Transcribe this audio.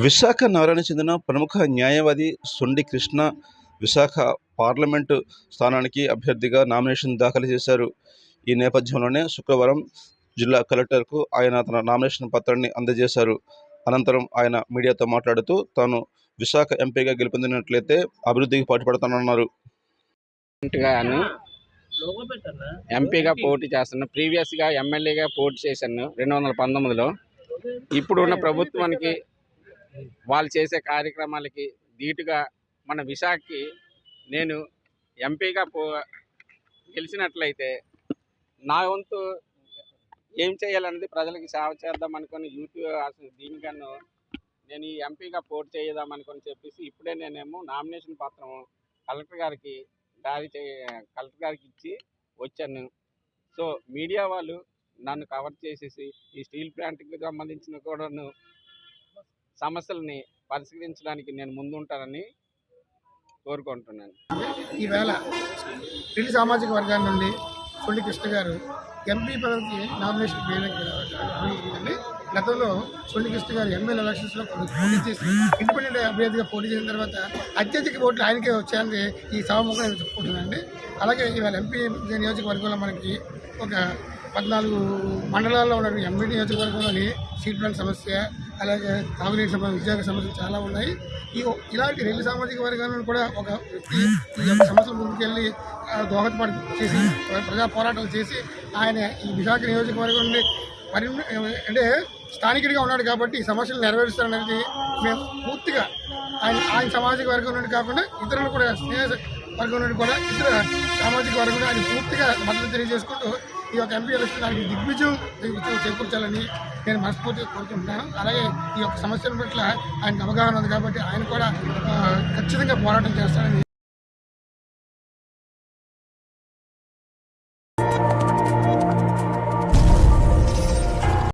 విశాఖ నగరానికి చెందిన ప్రముఖ న్యాయవాది సొండి కృష్ణ విశాఖ పార్లమెంటు స్థానానికి అభ్యర్థిగా నామినేషన్ దాఖలు చేశారు. ఈ నేపథ్యంలోనే శుక్రవారం జిల్లా కలెక్టర్కు ఆయన తన నామినేషన్ పత్రాన్ని అందజేశారు. అనంతరం ఆయన మీడియాతో మాట్లాడుతూ తాను విశాఖ ఎంపీగా గెలుపొందినట్లయితే అభివృద్ధికి పాటుపడతానన్నారు. గాను ఎంపీగా పోటీ చేస్తున్నాను. ప్రీవియస్గా ఎమ్మెల్యేగా పోటీ చేశాను 2019లో. ఇప్పుడున్న ప్రభుత్వానికి వాళ్ళు చేసే కార్యక్రమాలకి ధీటుగా మన విశాఖకి నేను ఎంపీగా గెలిచినట్లయితే నా వంతు ఏం చేయాలన్నది ప్రజలకి సేవ చేద్దాం అనుకుని దీనికన్నా నేను ఈ ఎంపీగా పోటీ చేద్దాం అనుకుని చెప్పేసి ఇప్పుడే నేనేమో నామినేషన్ పత్రం కలెక్టర్ గారికి ఇచ్చి వచ్చాను. సో మీడియా వాళ్ళు నన్ను కవర్ చేసేసి ఈ స్టీల్ ప్లాంట్కి సంబంధించిన కూడాను సమస్యలని పరిష్కరించడానికి నేను ముందుంటానని కోరుకుంటున్నాను. ఈవేళ రెల్లి సామాజిక వర్గాల నుండి సొండి కృష్ణ గారు ఎంపీ పదవికి నామినేషన్ వేయడానికి గతంలో సొండి కృష్ణ గారు ఎమ్మెల్యే ఎలక్షన్స్లో పోటీ చేసి ఇండిపెండెంట్ అభ్యర్థిగా పోటీ చేసిన తర్వాత అత్యధిక ఓట్లు ఆయనకే వచ్చాయని ఈ సభముఖంగా నేను చెప్పుకుంటున్నానండి. అలాగే ఇవాళ ఎంపీ నియోజకవర్గంలో మనకి ఒక 14 మండలాల్లో ఉన్న ఎంపీ నియోజకవర్గంలోని సీట్ ప్లాంట్ సమస్య, అలాగే తాగునీటి సమస్య, ఉద్యోగ సమస్యలు చాలా ఉన్నాయి. ఇలాంటి రెల్లి సామాజిక వర్గాలను కూడా ఒక వ్యక్తి ఈ యొక్క సమస్యలు ముందుకెళ్ళి దోహదపడి చేసి ప్రజా పోరాటాలు చేసి ఆయన ఈ విశాఖ నియోజకవర్గం నుండి అంటే స్థానికుడిగా ఉన్నాడు కాబట్టి ఈ సమస్యలు నెరవేరుస్తారనేది మేము పూర్తిగా ఆయన సామాజిక వర్గం నుండి కాకుండా ఇతరులు కూడా స్నేహ వర్గం నుండి కూడా ఇతర సామాజిక వర్గం ఆయన పూర్తిగా మద్దతు తెలియజేసుకుంటూ ఈ యొక్క ఎంపీ ఎలక్షన్ దానికి దిగ్విజయం చేకూర్చాలని నేను మనస్ఫూర్తిగా కోరుకుంటున్నాను. అలాగే ఈ యొక్క సమస్యల పట్ల ఆయనకు అవగాహన ఉంది కాబట్టి ఆయన కూడా ఖచ్చితంగా పోరాటం చేస్తారని